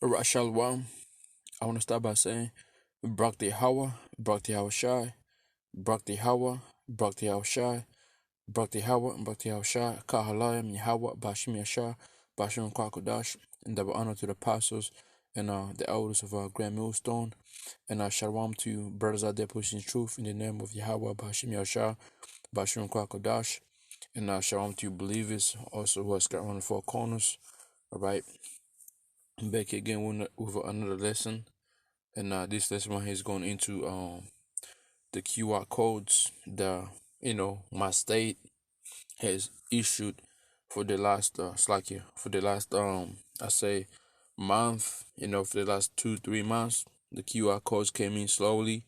Alright, Shalom. I want to start by saying, Brakti Hawa, Brakti Hawa Shai, Brakti Hawa, Brakti Hawa Shai, Brakti Hawa, Brakti Hawa Shai, Kahalaya, Mihawa, Bashim Yasha, Bashim Kwakodash, and double honor to the apostles and the elders of Grand Millstone. And Shalom to you, brothers out there pushing truth in the name of Yahweh, Bashim Yasha, Bashim Kwakodash. And Shalom to you, believers, also who are scattered on the four corners. Alright, I'm back again with another lesson. And this lesson right here is going into the QR codes that my state has issued for the last for the last I say month, for the last 2-3 months. The QR codes came in slowly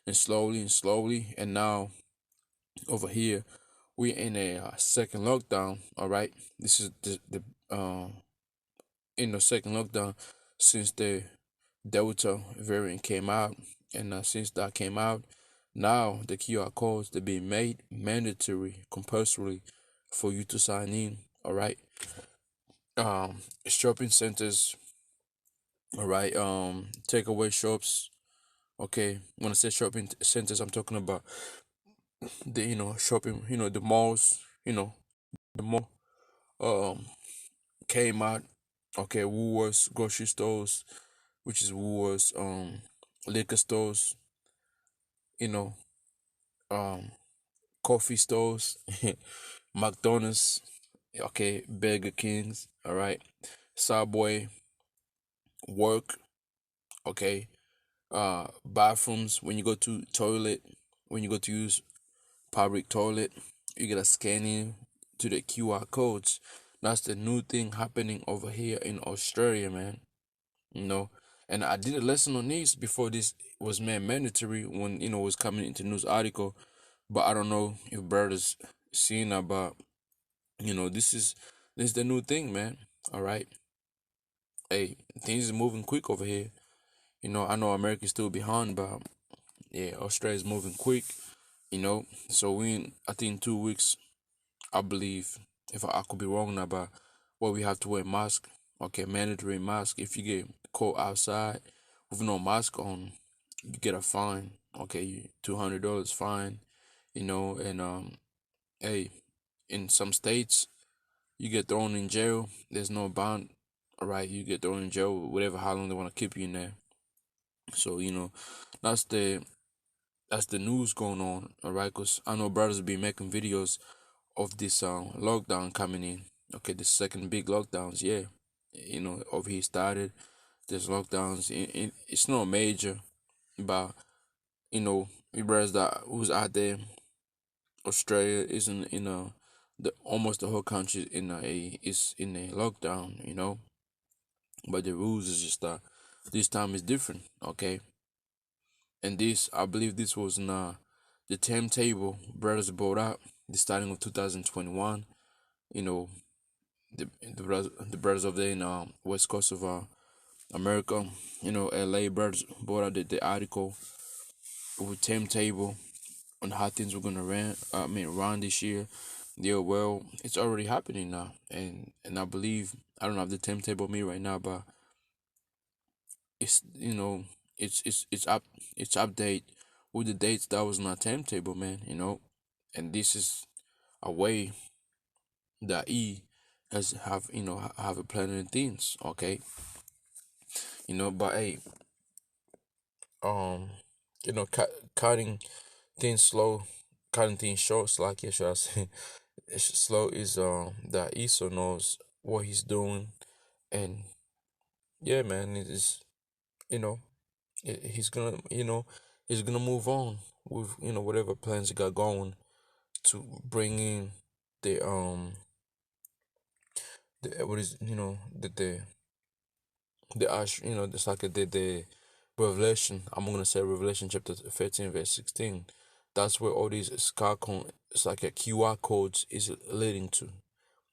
and slowly and slowly, and now over here we're in a second lockdown. All right, this is the second lockdown since the Delta variant came out, and since that came out, now the QR codes they're being made mandatory, compulsory for you to sign in. All right, shopping centers. All right, takeaway shops. Okay, when I say shopping centers, I'm talking about the shopping, the malls, the mall, um, Kmart. Okay, Woolworths, grocery stores, which is Woolworths, liquor stores, you know, um, coffee stores, McDonald's, okay, Burger Kings, all right, Subway, work, okay, bathrooms. When you go to toilet, when you go to use public toilet, you gotta scan in to the QR codes. That's the new thing happening over here in Australia, man. You know, and I did a lesson on this before this was made mandatory when it was coming into news article, but I don't know if brothers seen that, but this is the new thing, man. All right, hey, things is moving quick over here. I know America's still behind, but yeah, Australia's moving quick. So I think in 2 weeks, I believe, if I could be wrong now, but we have to wear mask. Okay, mandatory mask. If you get caught outside with no mask on, you get a fine. Okay, $200 fine. And hey, in some states, you get thrown in jail. There's no bond. All right, you get thrown in jail, whatever, how long they want to keep you in there. So that's the news going on. All right, cause I know brothers will be making videos of this lockdown coming in. Okay, the second big lockdowns. Yeah, over here started. There's lockdowns. It's not major, but we brothers that who's out there, Australia is in a the almost the whole country is in a lockdown. But the rules is just that this time is different. Okay, and this I believe this was in the timetable brothers brought up the starting of 2021. You know the brothers of the west coast of America, LA brothers brought out the article with timetable on how things were gonna run this year. Yeah, well, it's already happening now, and I believe I don't have the timetable with me right now, but it's it's update with the dates that was in our timetable, man. And this is a way that has have a plan in things, okay. But hey, um, cutting things slow, cutting things short, like, yeah, should I say, slow is that Esau knows what he's doing, and yeah, man, it is you know he's gonna he's gonna move on with whatever plans he got going to bring in the what is the ash it's like the Revelation. I'm gonna say Revelation chapter 13 verse 16. That's where all these it's like a QR codes is leading to.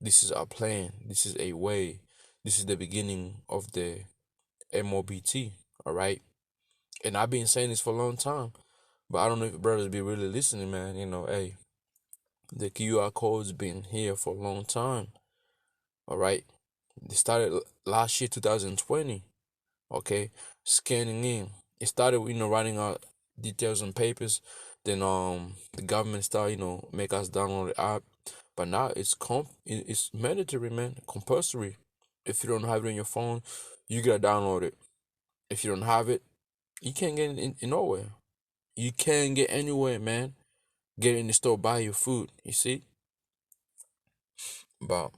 This is our plan. This is a way. This is the beginning of the MOBT. All right. And I've been saying this for a long time, but I don't know if brothers be really listening, man. Hey, the QR code's been here for a long time. All right. They started last year, 2020. Okay, scanning in. It started, writing out details on papers. Then the government started, make us download the app. But now it's mandatory, man, compulsory. If you don't have it on your phone, you gotta download it. If you don't have it, you can't get it in nowhere. You can't get anywhere, man. Get in the store, buy your food. You see, but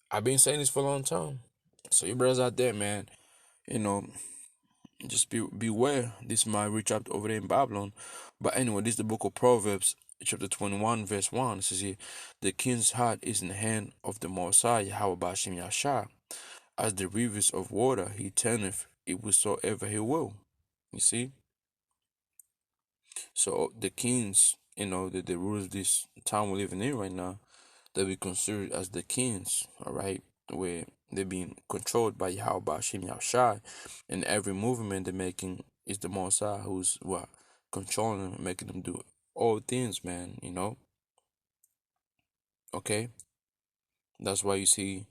I've been saying this for a long time. So you brothers out there, man, you know, just beware. This might reach out over there in Babylon. But anyway, this is the book of Proverbs, chapter 21, verse 1. It says here, the king's heart is in the hand of the Messiah, Yahweh Bashem Yashar. As the rivers of water, he turneth it whatsoever he will. You see? So the kings, the rulers of this time we're living in right now, they be considered as the kings, all right? Where they're being controlled by Yahweh Bashem Yahshai, and every movement they're making is the Messiah who's what controlling them, making them do all things, man. Okay, that's why you see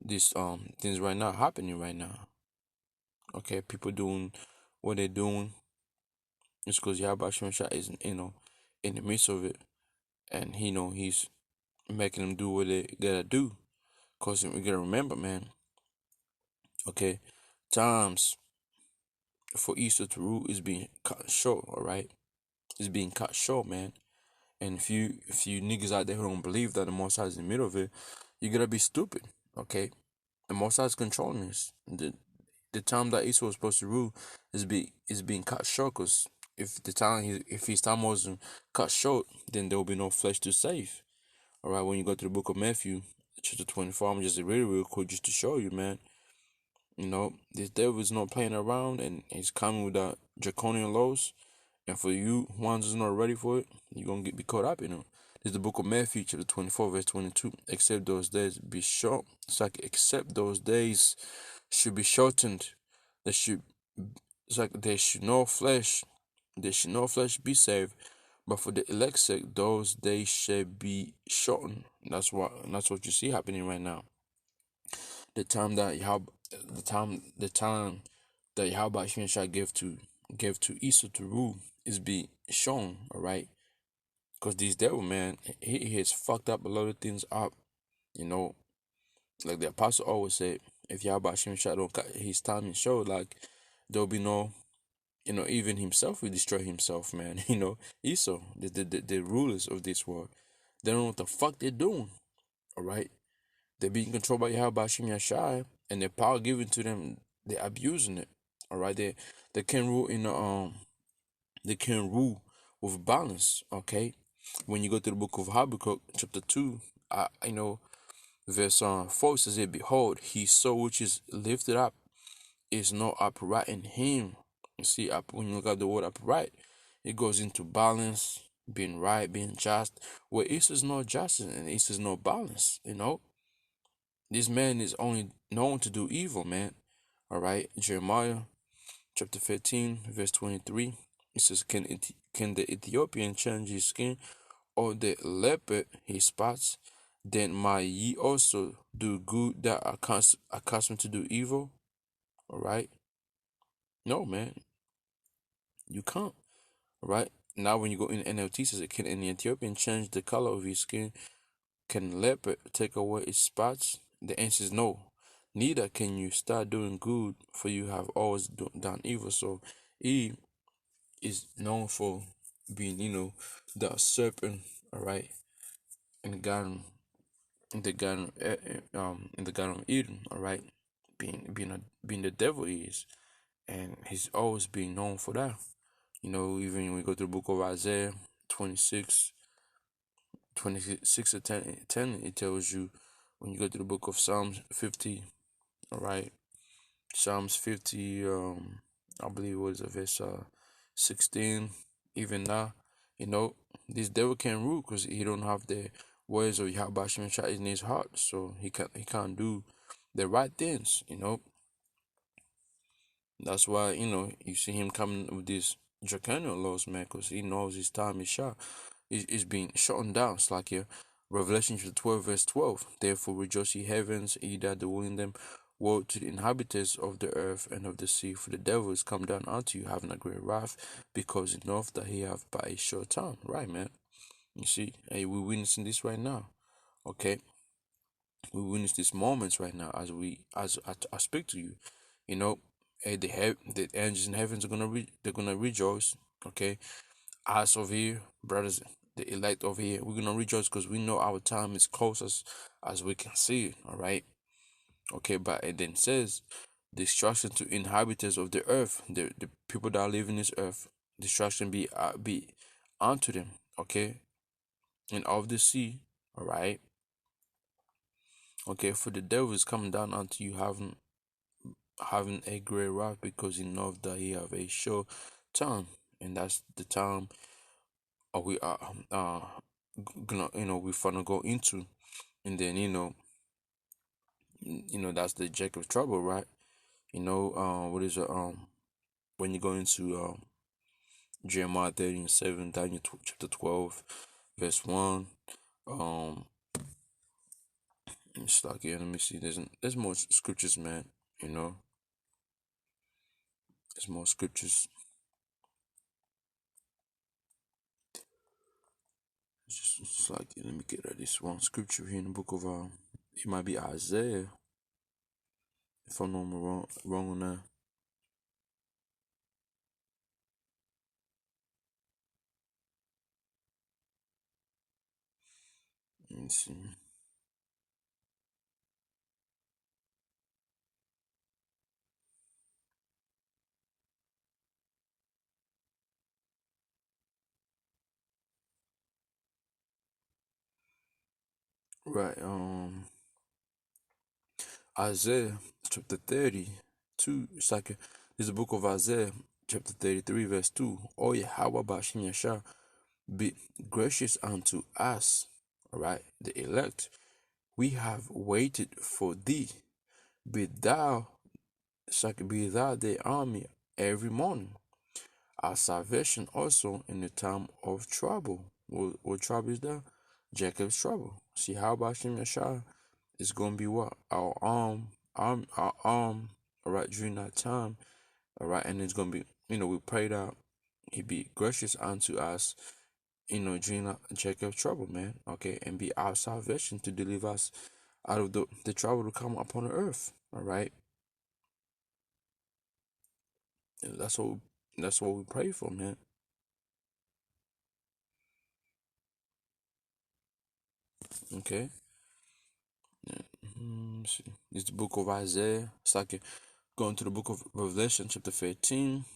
these things right now happening right now. Okay, people doing what they're doing is because Yahweh Bashem Yahshai is in the midst of it, and he's making them do what they gotta do. Cause we gotta remember, man. Okay, times for Easter to rule is being cut short. All right, it's being cut short, man. And if you niggas out there who don't believe that the Most High is in the middle of it, you gotta be stupid. Okay, the Most High is controlling this. The time that Easter was supposed to rule is being cut short. Cause if his time wasn't cut short, then there will be no flesh to save. All right, when you go to the book of Matthew, chapter 24, I'm just real quick just to show you, man. This devil is not playing around, and he's coming with that draconian laws. And for you ones who's not ready for it, you're gonna be caught up in it. This is the book of Matthew, chapter 24, verse 22. Except those days be short. It's like except those days should be shortened. There should it's like there should no flesh be saved. But for the elect's sake, those days shall be shortened. That's what you see happening right now. The time that Yahweh, the time that Yahweh Shai gave to Esau to rule is being shown, all right? Because these devil, man, he has fucked up a lot of things up, you know. Like the apostle always said, if Yahweh Shai don't cut his time and show, like there'll be no, even himself will destroy himself, man. Esau, the rulers of this world, they don't know what the fuck they're doing, all right? They're being controlled by Yahweh Bashim Yashai, and the power given to them, they're abusing it. All right, they can rule they can rule with balance. Okay, when you go to the book of Habakkuk, chapter 2, verse 4 says it, behold, his soul which is lifted up is not upright in him. You see, when you look at the word upright, it goes into balance, being right, being just. Where Esau is not just and Esau is not balance. This man is only known to do evil, man. All right, Jeremiah chapter 15, verse 23. It says, can the Ethiopian change his skin, or the leopard his spots? Then might ye also do good that are accustomed to do evil? All right. No, man, you can't. All right. Now, when you go in NLT, it says, can an Ethiopian change the color of his skin? Can leopard take away its spots? The answer is no. Neither can you start doing good, for you have always done evil. So Eve is known for being, the serpent, all right, in the garden, in the garden of Eden, all right, being the devil is, and he's always been known for that. Even when we go to the book of Isaiah 26, 26 to 10, it tells you, when you go to the book of Psalms 50, all right, Psalms 50, I believe it was verse 16. Even now, this devil can't rule because he don't have the words of Yahweh Shai in his heart, so he can't do the right things. That's why you see him coming with these draconian laws, man, because he knows his time is short. It's being shortened down. It's like here, Revelation chapter 12, verse 12. Therefore rejoice ye heavens, ye that dwell in them. Woe to the inhabitants of the earth and of the sea, for the devil is come down unto you, having a great wrath, because he knoweth that he hath but a short time. Right, man. You see, hey, we're witnessing this right now. Okay, we witness these moments right now as I speak to you. You know, hey, the angels in heavens are they're gonna rejoice. Okay, us over here, brothers, the elect over here, we're gonna rejoice because we know our time is close as we can see it. All right. Okay, but it then says destruction to inhabitants of the earth, the people that live in this earth, destruction be unto them. Okay, and of the sea. All right. Okay, for the devil is coming down unto you, having a great wrath, because he knows that he have a short time, and that's the time we are gonna, we finna go into, and then that's the jack of trouble, right? What is it? When you go into Jeremiah 30:7, Daniel chapter 12, verse 1. Um, it's like, yeah, let me see. There's more scriptures, man. You know, there's more scriptures. It's like, let me get at this one scripture here in the book of it might be Isaiah, if I'm not wrong on that. Let me see. Right, Isaiah chapter 32. It's like this book of Isaiah chapter 33, verse 2. Oh yeah, how about Shem Yashar? Be gracious unto us, all right, the elect. We have waited for thee. Be thou, be thou the army every morning. Our salvation also in the time of trouble. What trouble is that? Jacob's trouble. See how about Shem Yashar is gonna be what? Our arm, all right, during that time, all right, and it's gonna be, we prayed out, he be gracious unto us, during Jacob's trouble, man, okay, and be our salvation to deliver us out of the trouble to come upon the earth, all right. And that's what we pray for, man. Okay. See. It's the book of Isaiah. It's like going to the book of Revelation, chapter 13,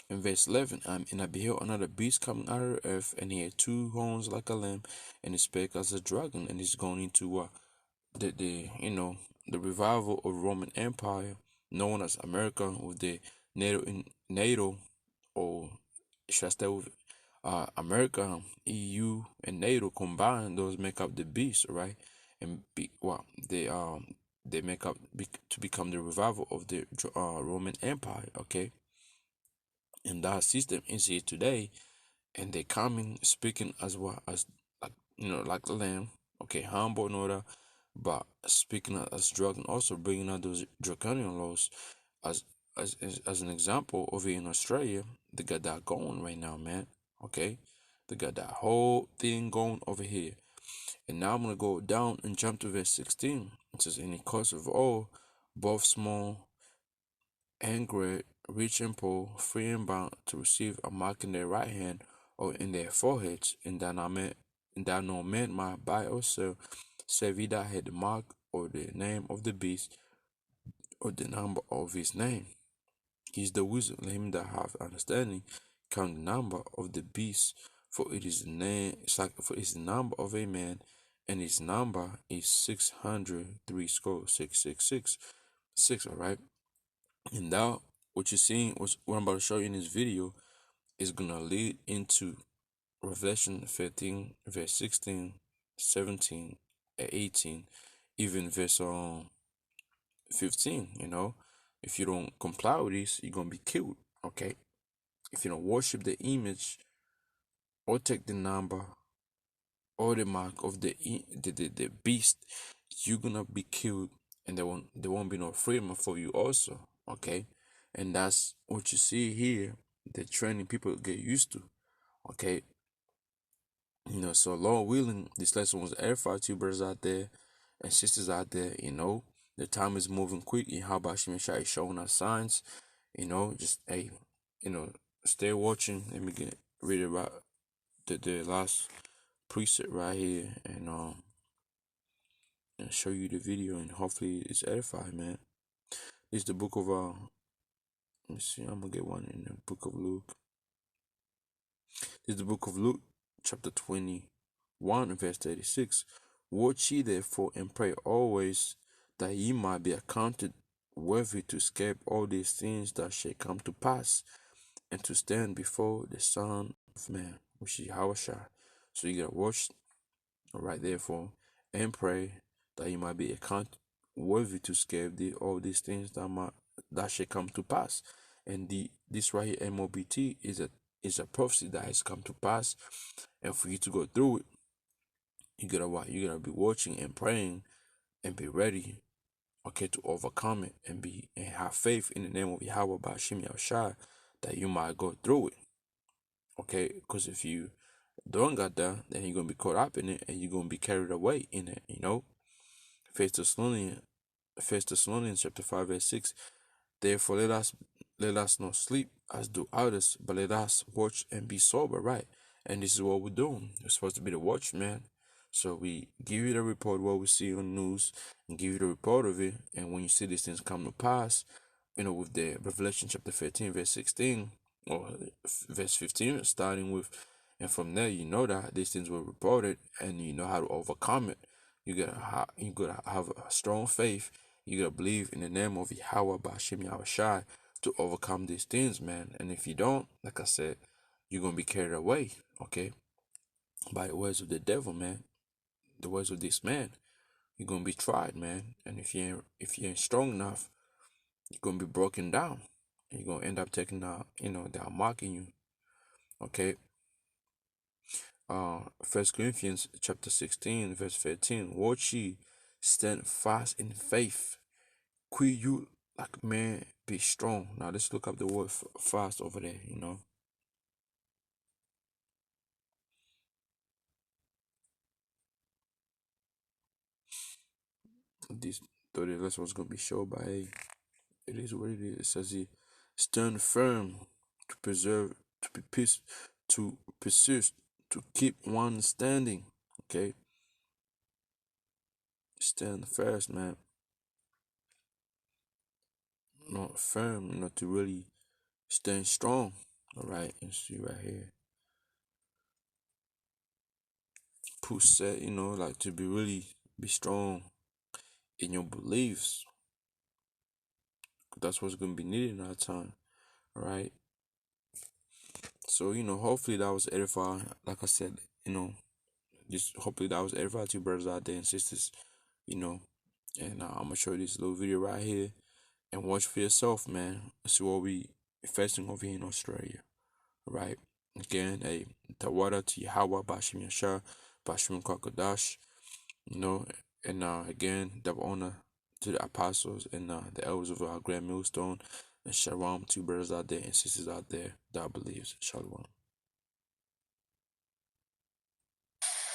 and verse 11. And I beheld another beast coming out of the earth, and he had two horns like a lamb, and he spake as a dragon, and he's going into the revival of Roman Empire, known as America, with the NATO, or should I stay with America, EU, and NATO combined? Those make up the beast, right? And they make up to become the revival of the Roman Empire. Okay, and that system is here today, and they coming speaking as well as, like, like the lamb. Okay, humble in order, but speaking as drug, and also bringing out those draconian laws as as an example over here in Australia. They got that going right now, man. Okay, they got that whole thing going over here. And now I'm gonna go down and jump to verse 16. It says, "In the course of all, both small and great, rich and poor, free and bound, to receive a mark in their right hand or in their foreheads, and that no man might buy or sell, save he that had the mark or the name of the beast or the number of his name. He is the wisdom, let him that have understanding count the number of the beast, for it is the name, for it is the number of a man, and his number is 603 score 666 6. All right, and now what you're seeing, was what I'm about to show you in this video, is gonna lead into Revelation 13, verse 16, 17, and 18, even verse 15. If you don't comply with this, you're gonna be killed. Okay, if you don't worship the image or take the number or the mark of the beast, you're gonna be killed, and there won't be no freedom for you also. Okay, and that's what you see here. The training people get used to. Okay, so Lord willing, this lesson was edified to you brothers out there and sisters out there. The time is moving quick. And how about Shimon is showing us signs? Just hey, stay watching. Let me read about the last precept right here, and show you the video, and hopefully it's edified, man. This is the book of let me see, I'm gonna get one in the book of Luke. This is the book of Luke, chapter 21, verse 36. Watch ye therefore and pray always, that ye might be accounted worthy to escape all these things that shall come to pass, and to stand before the Son of Man, which is Yahushua. So you gotta watch right therefore and pray that you might be accounted worthy to escape all these things that shall come to pass. And this right here, Motb, is a prophecy that has come to pass. And for you to go through it, you gotta what? You gotta be watching and praying and be ready, okay, to overcome it, and have faith in the name of Yahweh Bashim Yahushua, that you might go through it. Okay, because if you don't got that, then you're gonna be caught up in it, and you're gonna be carried away in it. First Thessalonians chapter 5 verse 6. Therefore let us not sleep as do others, but let us watch and be sober, right? And this is what we're doing. We're supposed to be the watchman. So we give you the report what we see on the news, and give you the report of it. And when you see these things come to pass, with the Revelation chapter 13 verse 16 or verse 15 starting with, and from there you know that these things were reported, and you know how to overcome it. You gotta have a strong faith. You gotta believe in the name of Yahweh Bashim Yahushai to overcome these things, man. And if you don't, like I said, you're gonna be carried away, okay, by the words of the devil, man. The words of this man. You're gonna be tried, man. And if you ain't strong enough, you're gonna be broken down. And you're gonna end up taking they're mocking you. Okay. 1 Corinthians chapter 16, verse 13. Watch ye, stand fast in faith. Quit you like man, be strong. Now let's look up the word fast over there, This thought the lesson was gonna be showed by it is what it is. It says here, stand firm, to preserve, to be peace, to persist, to keep one standing. Okay, stand fast, man. Not firm, not to really stand strong. All right, you see right here. Set, like to be strong in your beliefs. That's what's gonna be needed in our time. All right. So hopefully that was edifying. Like I said, just hopefully that was edifying to you brothers out there and sisters. And I'm gonna show you this little video right here, and watch for yourself, man. See what we facing over here in Australia. All right. Again, a Tawada to Yahweh Bashim Yasha, Bashim Kwakadash. And again, double honor to the apostles and the elders of our Grand Millstone, and shalom to brothers out there and sisters out there that believes. Shalom.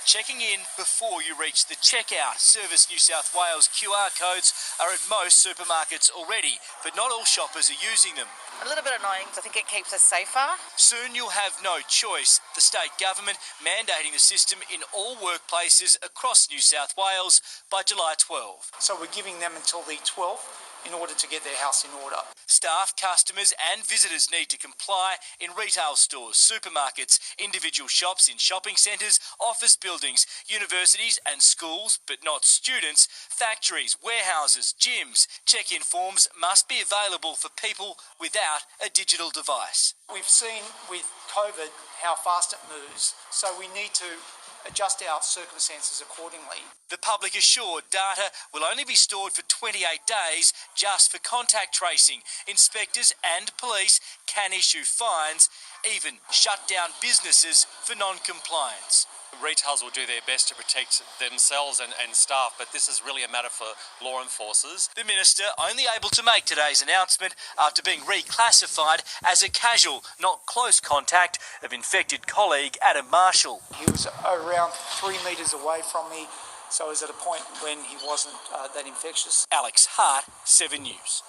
Checking in before you reach the checkout. Service New South Wales QR codes are at most supermarkets already, but not all shoppers are using them. A little bit annoying because I think it keeps us safer. Soon you'll have no choice. The state government mandating the system in all workplaces across New South Wales by July 12. So we're giving them until the 12th in order to get their house in order. Staff, customers and visitors need to comply in retail stores, supermarkets, individual shops in shopping centres, office buildings, universities and schools, but not students, factories, warehouses, gyms. Check-in forms must be available for people without a digital device. We've seen with COVID how fast it moves, so we need to adjust our circumstances accordingly. The public assured data will only be stored for 28 days just for contact tracing. Inspectors and police can issue fines, even shut down businesses for non-compliance. retailers will do their best to protect themselves and staff, but this is really a matter for law enforcers. The minister only able to make today's announcement after being reclassified as a casual, not close contact of infected colleague Adam Marshall. He was around 3 metres away from me, so I was at a point when he wasn't that infectious. Alex Hart, 7 News.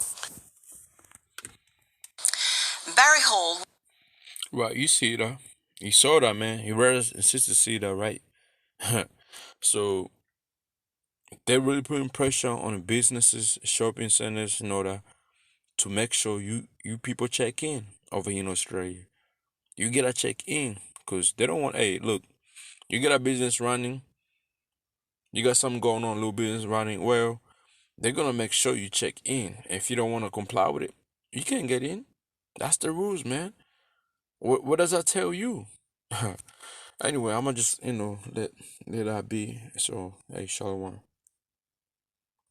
Barry Hall. Right, you see that. You saw that, man. He really insisted to see that, right? So they're really putting pressure on the businesses, shopping centers, that, to make sure you people check in over here in Australia. You gotta check in, because they don't want, hey, look, you got a business running, you got something going on, a little business running, well, they're gonna make sure you check in. If you don't want to comply with it, you can't get in. That's the rules, man. What does that tell you? Anyway, I'ma just let that be. So, hey, shalom.